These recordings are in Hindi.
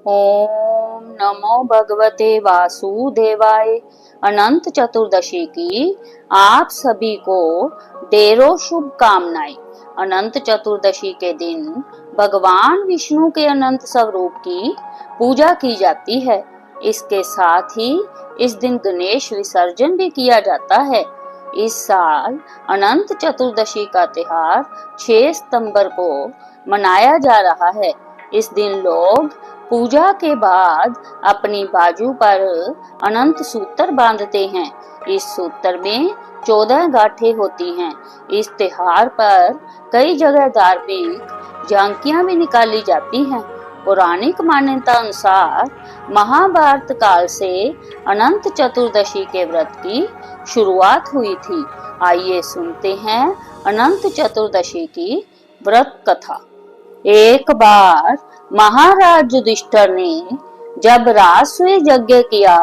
ओम नमो भगवते वासुदेवाय। अनंत चतुर्दशी की आप सभी को ढेरों शुभकामनाएं। अनंत चतुर्दशी के दिन भगवान विष्णु के अनंत स्वरूप की पूजा की जाती है। इसके साथ ही इस दिन गणेश विसर्जन भी किया जाता है। इस साल अनंत चतुर्दशी का त्योहार 6 सितंबर को मनाया जा रहा है। इस दिन लोग पूजा के बाद अपनी बाजू पर अनंत सूत्र बांधते हैं। इस सूत्र में 14 गांठें होती हैं। इस त्योहार पर कई जगह धार्मिक झांकियां भी निकाली जाती हैं। पौराणिक मान्यता अनुसार महाभारत काल से अनंत चतुर्दशी के व्रत की शुरुआत हुई थी। आइए सुनते हैं अनंत चतुर्दशी की व्रत कथा। एक बार महाराज युधिष्ठिर ने जब राजसूय यज्ञ किया,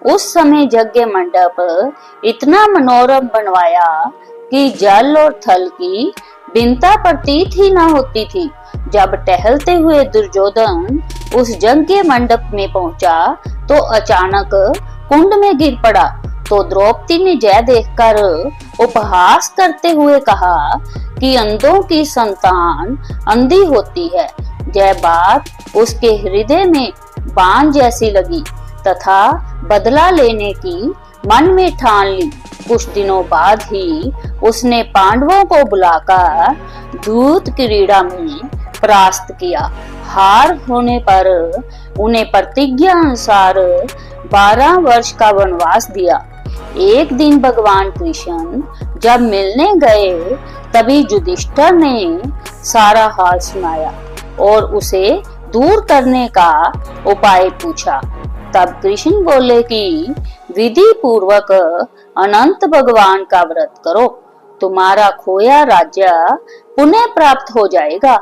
उस समय यज्ञ मंडप इतना मनोरम बनवाया कि जल और थल की भिन्नता प्रतीत ही न होती थी। जब टहलते हुए दुर्योधन उस यज्ञ मंडप में पहुंचा तो अचानक कुंड में गिर पड़ा। तो द्रौपदी ने जय देखकर उपहास करते हुए कहा कि अंधों की संतान अंधी होती है। यह बात उसके हृदय में बाण जैसी लगी तथा बदला लेने की मन में ठान ली। कुछ दिनों बाद ही उसने पांडवों को बुलाकर दूत क्रीड़ा में परास्त किया। हार होने पर उन्हें प्रतिज्ञा अनुसार 12 वर्ष का वनवास दिया। एक दिन भगवान कृष्ण जब मिलने गए तभी युधिष्ठिर ने सारा हाल सुनाया और उसे दूर करने का उपाय पूछा। तब कृष्ण बोले कि विधि पूर्वक अनंत भगवान का व्रत करो, तुम्हारा खोया राज्य पुनः प्राप्त हो जाएगा।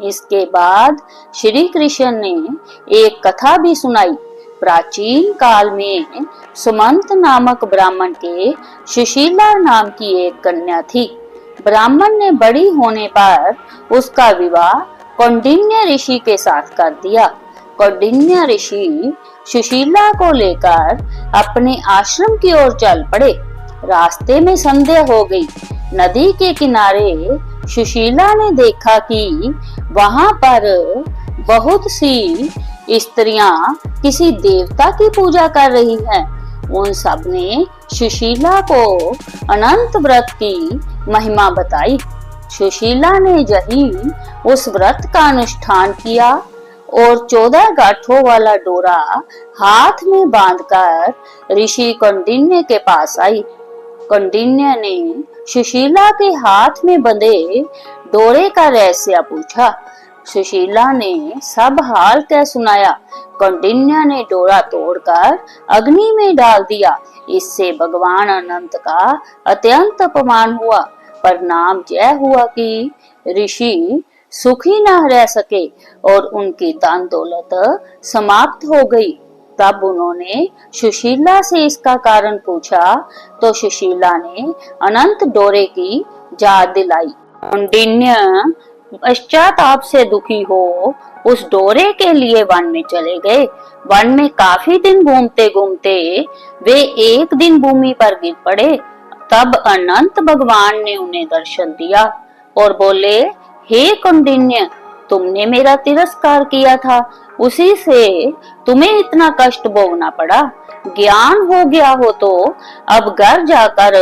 इसके बाद श्री कृष्ण ने एक कथा भी सुनाई। प्राचीन काल में सुमंत नामक ब्राह्मण के सुशीला नाम की एक कन्या थी। ब्राह्मण ने बड़ी होने पर उसका विवाह कौंडिन्य ऋषि के साथ कर दिया। कौंडिन्य ऋषि सुशीला को लेकर अपने आश्रम की ओर चल पड़े। रास्ते में संध्या हो गई। नदी के किनारे सुशीला ने देखा कि वहां पर बहुत सी स्त्रियां किसी देवता की पूजा कर रही हैं। उन सब ने सुशीला को अनंत व्रत की महिमा बताई। सुशीला ने यही उस व्रत का अनुष्ठान किया और 14 गांठों वाला डोरा हाथ में बांधकर ऋषि कौंडिन्य के पास आई। कौंडिन्य ने सुशीला के हाथ में बंधे डोरे का रहस्य पूछा। सुशीला ने सब हाल कह सुनाया। कौंडिन्य ने डोरा तोड़कर अग्नि में डाल दिया। इससे भगवान अनंत का अत्यंत अपमान हुआ। परिणाम यह हुआ कि ऋषि सुखी न रह सके और उनकी दान दौलत समाप्त हो गई। तब उन्होंने सुशीला से इसका कारण पूछा तो सुशीला ने अनंत डोरे की याद दिलाई। कौंडिन्य पश्चाताप से दुखी हो उस डोरे के लिए वन में चले गए। वन में काफी दिन घूमते घूमते वे एक दिन भूमि पर गिर पड़े। तब अनंत भगवान ने उन्हें दर्शन दिया और बोले, हे कौंडिन्य, तुमने मेरा तिरस्कार किया था, उसी से तुम्हें इतना कष्ट भोगना पड़ा। ज्ञान हो गया हो तो अब घर जाकर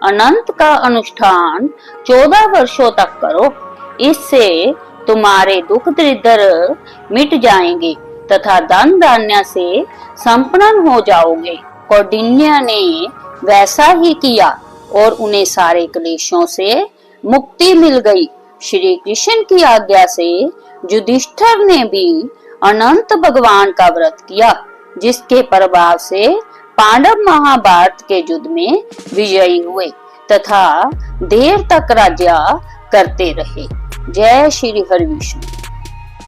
अनंत का अनुष्ठान 14 वर्षों तक करो। इससे तुम्हारे दुख दरिद्र मिट जाएंगे तथा धन धान्य से संपन्न हो जाओगे। कौंडिन्य ने वैसा ही किया और उन्हें सारे क्लेशों से मुक्ति मिल गई। श्री कृष्ण की आज्ञा से युधिष्ठिर ने भी अनंत भगवान का व्रत किया, जिसके प्रभाव से पांडव महाभारत के युद्ध में विजयी हुए तथा देर तक राज्य करते रहे। जय श्री हरि विष्णु।